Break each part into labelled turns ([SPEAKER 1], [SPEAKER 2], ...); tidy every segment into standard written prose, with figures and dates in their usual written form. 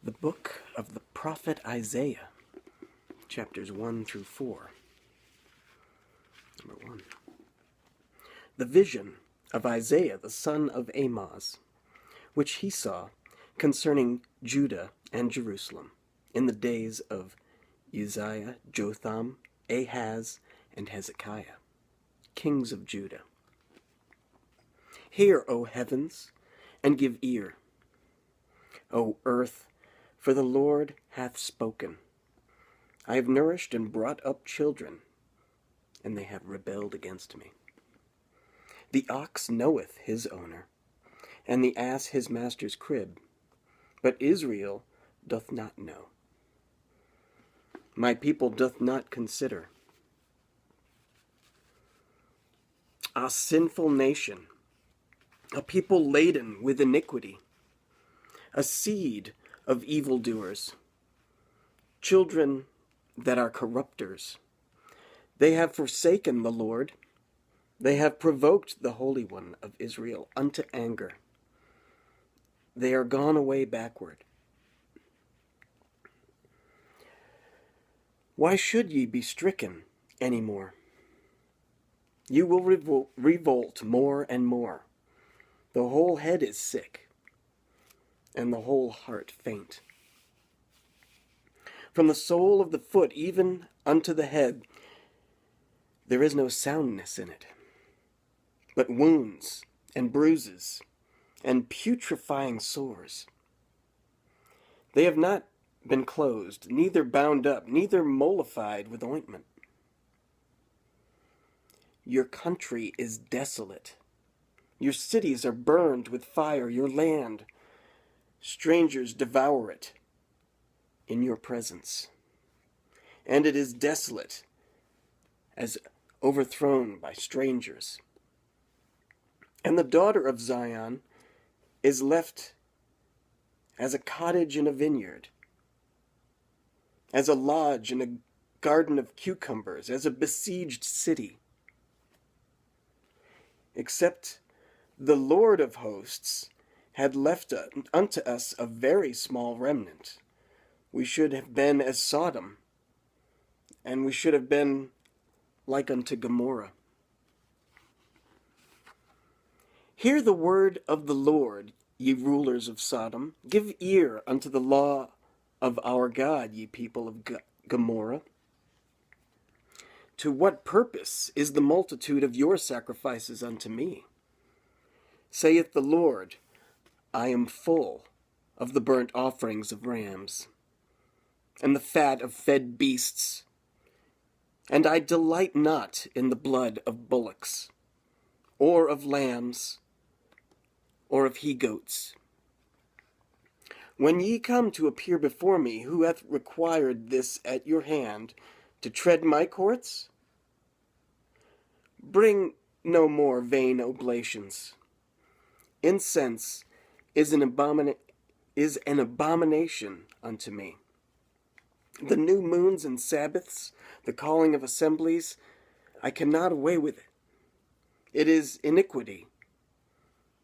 [SPEAKER 1] The book of the prophet Isaiah, chapters 1 through 4. Number 1. The vision of Isaiah the son of Amoz, which he saw concerning Judah and Jerusalem in the days of Uzziah, Jotham, Ahaz, and Hezekiah, kings of Judah. Hear, O heavens, and give ear, O earth, for the Lord hath spoken. I have nourished and brought up children, and they have rebelled against me. The ox knoweth his owner, and the ass his master's crib, but Israel doth not know. My people doth not consider. A sinful nation, a people laden with iniquity, a seed of evildoers, children that are corrupters. They have forsaken the Lord. They have provoked the Holy One of Israel unto anger. They are gone away backward. Why should ye be stricken any more? You will revolt more and more. The whole head is sick, and the whole heart faint. From the sole of the foot even unto the head, there is no soundness in it, but wounds and bruises and putrefying sores. They have not been closed, neither bound up, neither mollified with ointment. Your country is desolate. Your cities are burned with fire. Your land, strangers devour it in your presence. And it is desolate, as overthrown by strangers. And the daughter of Zion is left as a cottage in a vineyard, as a lodge in a garden of cucumbers, as a besieged city. Except the Lord of hosts had left unto us a very small remnant, we should have been as Sodom, and we should have been like unto Gomorrah. Hear the word of the Lord, ye rulers of Sodom. Give ear unto the law of our God, ye people of Gomorrah. To what purpose is the multitude of your sacrifices unto me? Saith the Lord, I am full of the burnt offerings of rams, and the fat of fed beasts, and I delight not in the blood of bullocks, or of lambs, or of he-goats. When ye come to appear before me, who hath required this at your hand, to tread my courts? Bring no more vain oblations. Incense is an abomination unto me. The new moons and Sabbaths, the calling of assemblies, I cannot away with it. It is iniquity,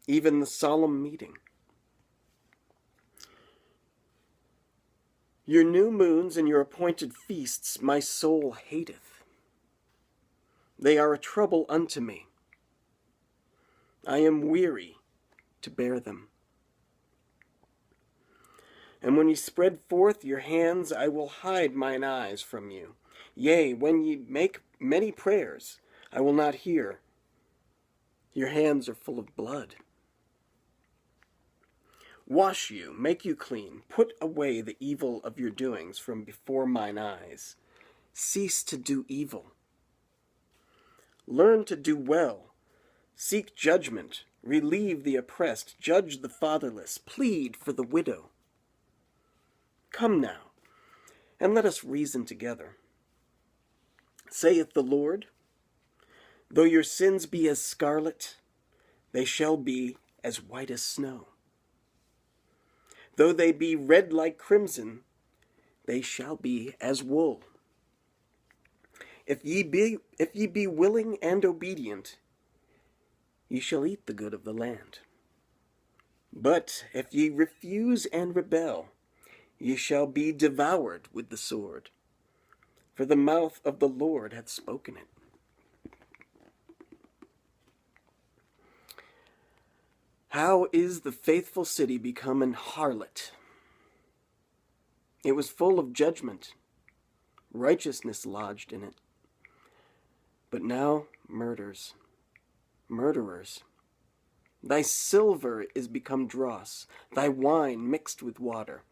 [SPEAKER 1] even the solemn meeting. Your new moons and your appointed feasts my soul hateth. They are a trouble unto me. I am weary to bear them. And when ye spread forth your hands, I will hide mine eyes from you. Yea, when ye make many prayers, I will not hear. Your hands are full of blood. Wash you, make you clean, put away the evil of your doings from before mine eyes. Cease to do evil. Learn to do well. Seek judgment. Relieve the oppressed. Judge the fatherless. Plead for the widow. Come now, and let us reason together. Saith the Lord, though your sins be as scarlet, they shall be as white as snow. Though they be red like crimson, they shall be as wool. If ye be willing and obedient, ye shall eat the good of the land. But if ye refuse and rebel, ye shall be devoured with the sword, for the mouth of the Lord hath spoken it. How is the faithful city become an harlot? It was full of judgment, righteousness lodged in it. But now murderers. Thy silver is become dross, thy wine mixed with water.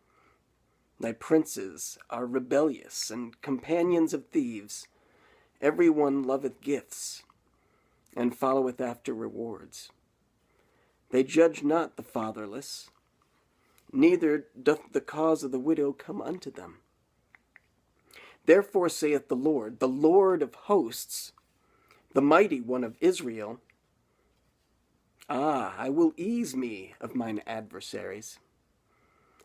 [SPEAKER 1] Thy princes are rebellious and companions of thieves. Every one loveth gifts, and followeth after rewards. They judge not the fatherless, neither doth the cause of the widow come unto them. Therefore saith the Lord of hosts, the mighty one of Israel, I will ease me of mine adversaries,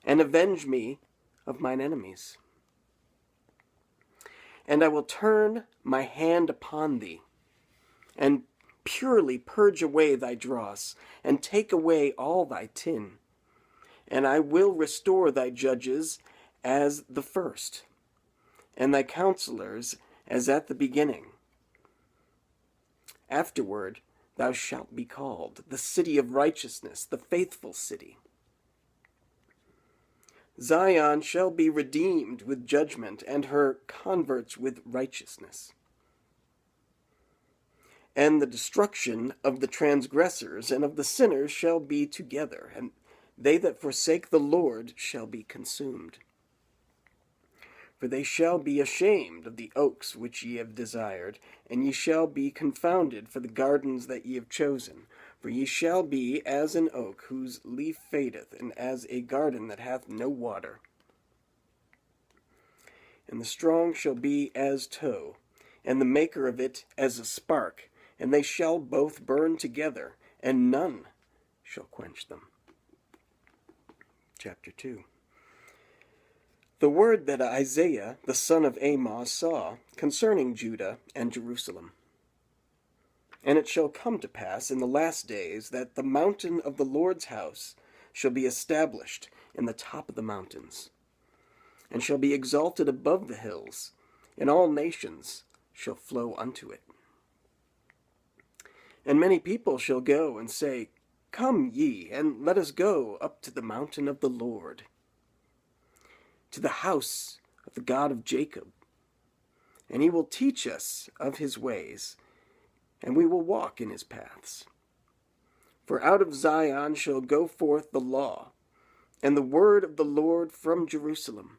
[SPEAKER 1] and avenge me of mine enemies. And I will turn my hand upon thee, and purely purge away thy dross, and take away all thy tin. And I will restore thy judges as the first, and thy counselors as at the beginning. Afterward thou shalt be called the city of righteousness, the faithful city. Zion shall be redeemed with judgment, and her converts with righteousness. And the destruction of the transgressors and of the sinners shall be together, and they that forsake the Lord shall be consumed. For they shall be ashamed of the oaks which ye have desired, and ye shall be confounded for the gardens that ye have chosen. For ye shall be as an oak whose leaf fadeth, and as a garden that hath no water. And the strong shall be as tow, and the maker of it as a spark, and they shall both burn together, and none shall quench them. Chapter 2. The word that Isaiah the son of Amoz saw concerning Judah and Jerusalem. And it shall come to pass in the last days that the mountain of the Lord's house shall be established in the top of the mountains, and shall be exalted above the hills, and all nations shall flow unto it. And many people shall go and say, Come ye, and let us go up to the mountain of the Lord, to the house of the God of Jacob. And he will teach us of his ways, and we will walk in his paths. For out of Zion shall go forth the law, and the word of the Lord from Jerusalem.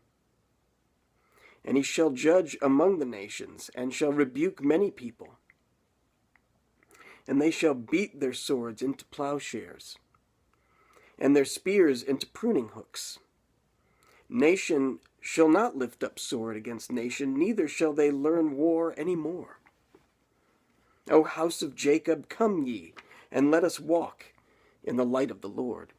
[SPEAKER 1] And he shall judge among the nations, and shall rebuke many people. And they shall beat their swords into plowshares, and their spears into pruning hooks. Nation shall not lift up sword against nation, neither shall they learn war any more. O house of Jacob, come ye, and let us walk in the light of the Lord.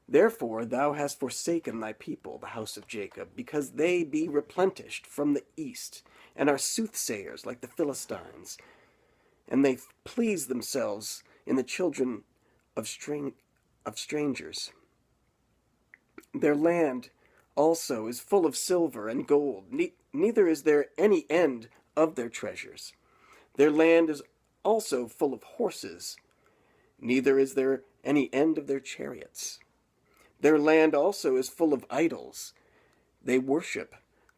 [SPEAKER 1] Therefore thou hast forsaken thy people, the house of Jacob, because they be replenished from the east, and are soothsayers like the Philistines, and they please themselves in the children of strangers. Their land also is full of silver and gold, neither is there any end of their treasures. Their land is also full of horses, neither is there any end of their chariots. Their land also is full of idols. They worship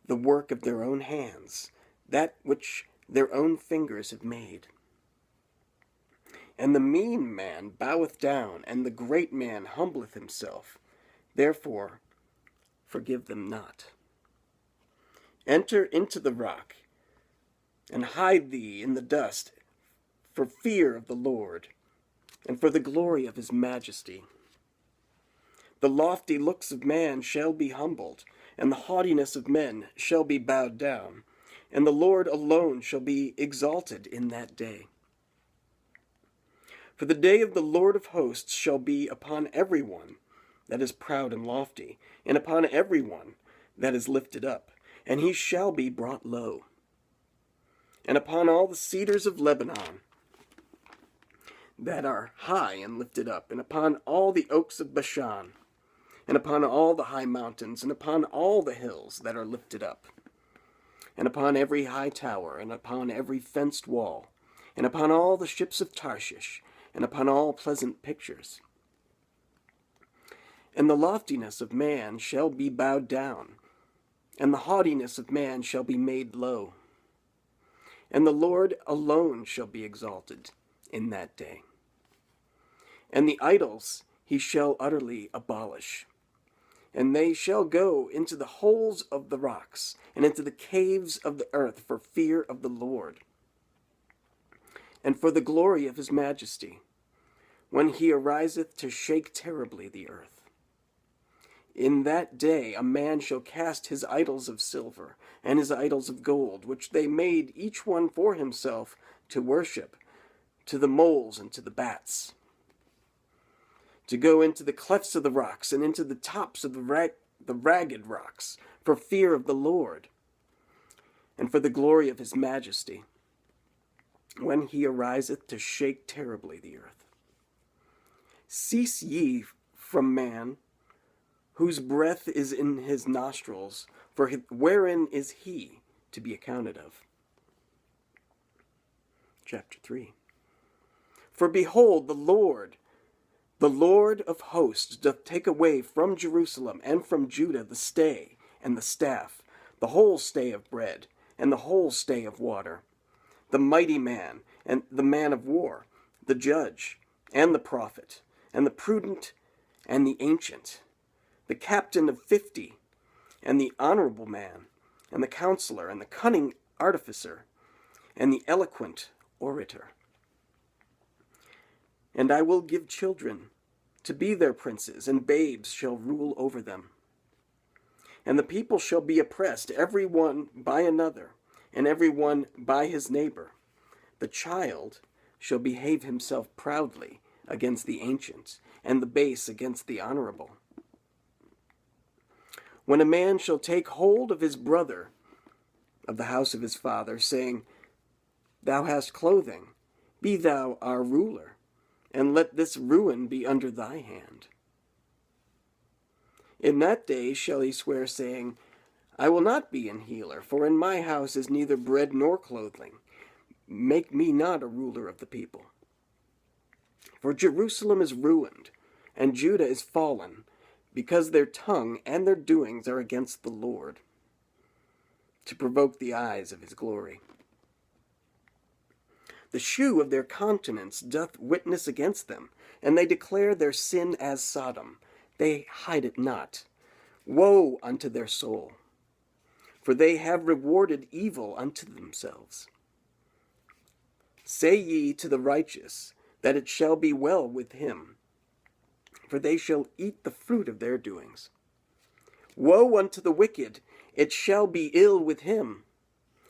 [SPEAKER 1] the work of their own hands, that which their own fingers have made. And the mean man boweth down, and the great man humbleth himself. Therefore, forgive them not. Enter into the rock, and hide thee in the dust, for fear of the Lord, and for the glory of his majesty. The lofty looks of man shall be humbled, and the haughtiness of men shall be bowed down, and the Lord alone shall be exalted in that day. For the day of the Lord of hosts shall be upon every one that is proud and lofty, and upon every one that is lifted up, and he shall be brought low. And upon all the cedars of Lebanon that are high and lifted up, and upon all the oaks of Bashan, and upon all the high mountains, and upon all the hills that are lifted up, and upon every high tower, and upon every fenced wall, and upon all the ships of Tarshish, and upon all pleasant pictures. And the loftiness of man shall be bowed down, and the haughtiness of man shall be made low. And the Lord alone shall be exalted in that day. And the idols he shall utterly abolish. And they shall go into the holes of the rocks, and into the caves of the earth for fear of the Lord, and for the glory of his majesty, when he ariseth to shake terribly the earth. In that day a man shall cast his idols of silver, and his idols of gold, which they made each one for himself to worship, to the moles and to the bats, to go into the clefts of the rocks, and into the tops of the ragged rocks, for fear of the Lord, and for the glory of his majesty, when he ariseth to shake terribly the earth. Cease ye from man, whose breath is in his nostrils, for wherein is he to be accounted of? Chapter 3. For behold, the Lord of hosts doth take away from Jerusalem and from Judah the stay and the staff, the whole stay of bread, and the whole stay of water, the mighty man, and the man of war, the judge, and the prophet, and the prudent, and the ancient, the captain of 50, and the honorable man, and the counselor, and the cunning artificer, and the eloquent orator. And I will give children to be their princes, and babes shall rule over them. And the people shall be oppressed, every one by another, and every one by his neighbor. The child shall behave himself proudly against the ancient, and the base against the honorable. When a man shall take hold of his brother of the house of his father, saying, Thou hast clothing, be thou our ruler, and let this ruin be under thy hand. In that day shall he swear, saying, I will not be an healer, for in my house is neither bread nor clothing. Make me not a ruler of the people. For Jerusalem is ruined, and Judah is fallen, because their tongue and their doings are against the Lord, to provoke the eyes of his glory. The shew of their countenance doth witness against them, and they declare their sin as Sodom. They hide it not. Woe unto their soul! For they have rewarded evil unto themselves. Say ye to the righteous, that it shall be well with him, for they shall eat the fruit of their doings. Woe unto the wicked, it shall be ill with him,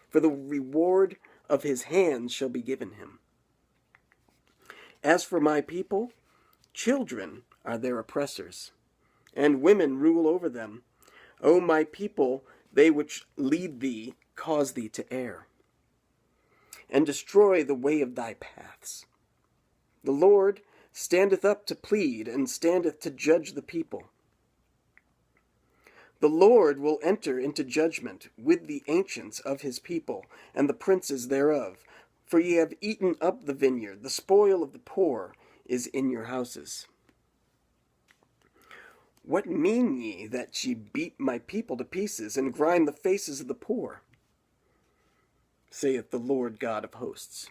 [SPEAKER 1] for the reward of his hands shall be given him. As for my people, children are their oppressors, and women rule over them. O my people, they which lead thee cause thee to err, and destroy the way of thy paths. The Lord standeth up to plead, and standeth to judge the people. The Lord will enter into judgment with the ancients of his people, and the princes thereof. For ye have eaten up the vineyard, the spoil of the poor is in your houses. What mean ye that ye beat my people to pieces, and grind the faces of the poor? Saith the Lord God of hosts.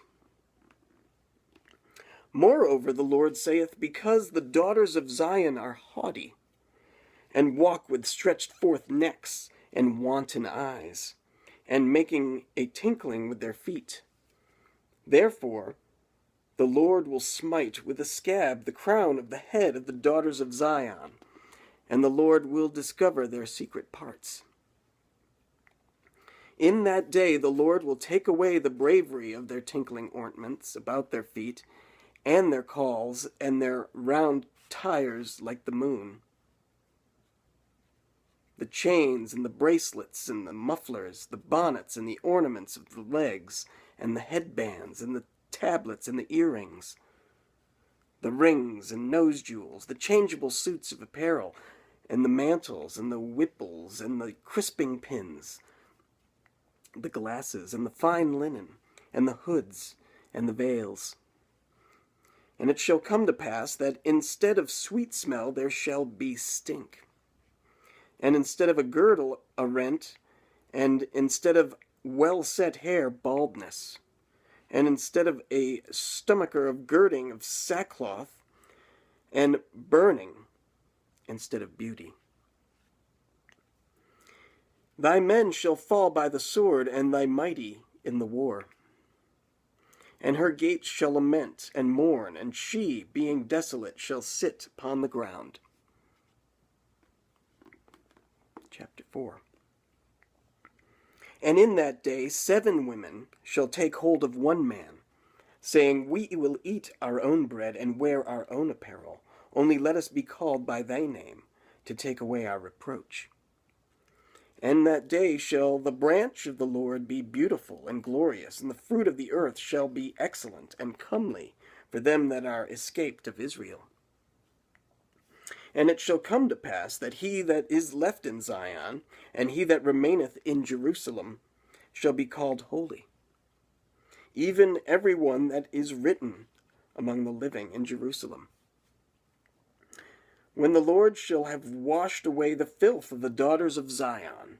[SPEAKER 1] Moreover, the Lord saith, because the daughters of Zion are haughty, and walk with stretched forth necks and wanton eyes, and making a tinkling with their feet. Therefore the Lord will smite with a scab the crown of the head of the daughters of Zion, and the Lord will discover their secret parts. In that day the Lord will take away the bravery of their tinkling ornaments about their feet, and their calls, and their round tires like the moon. The chains and the bracelets and the mufflers, the bonnets and the ornaments of the legs, and the headbands and the tablets and the earrings, the rings and nose jewels, the changeable suits of apparel, and the mantles, and the whipples, and the crisping pins, the glasses, and the fine linen, and the hoods, and the veils. And it shall come to pass that instead of sweet smell there shall be stink, and instead of a girdle a rent, and instead of well-set hair baldness, and instead of a stomacher of girding of sackcloth, and burning instead of beauty. Thy men shall fall by the sword, and thy mighty in the war. And her gates shall lament and mourn, and she, being desolate, shall sit upon the ground. Chapter 4. And in that day 7 women shall take hold of one man, saying, We will eat our own bread and wear our own apparel. Only let us be called by thy name, to take away our reproach. And that day shall the branch of the Lord be beautiful and glorious, and the fruit of the earth shall be excellent and comely for them that are escaped of Israel. And it shall come to pass that he that is left in Zion, and he that remaineth in Jerusalem, shall be called holy, even every one that is written among the living in Jerusalem. When the Lord shall have washed away the filth of the daughters of Zion,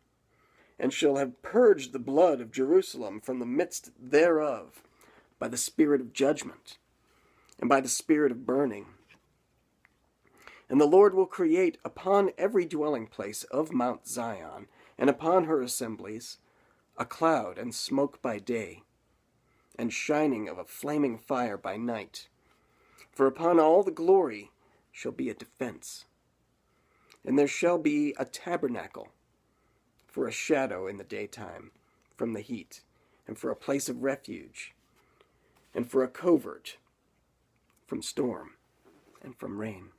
[SPEAKER 1] and shall have purged the blood of Jerusalem from the midst thereof, by the spirit of judgment, and by the spirit of burning. And the Lord will create upon every dwelling place of Mount Zion, and upon her assemblies, a cloud and smoke by day, and shining of a flaming fire by night. For upon all the glory shall be a defense. And there shall be a tabernacle for a shadow in the daytime from the heat, and for a place of refuge, and for a covert from storm and from rain.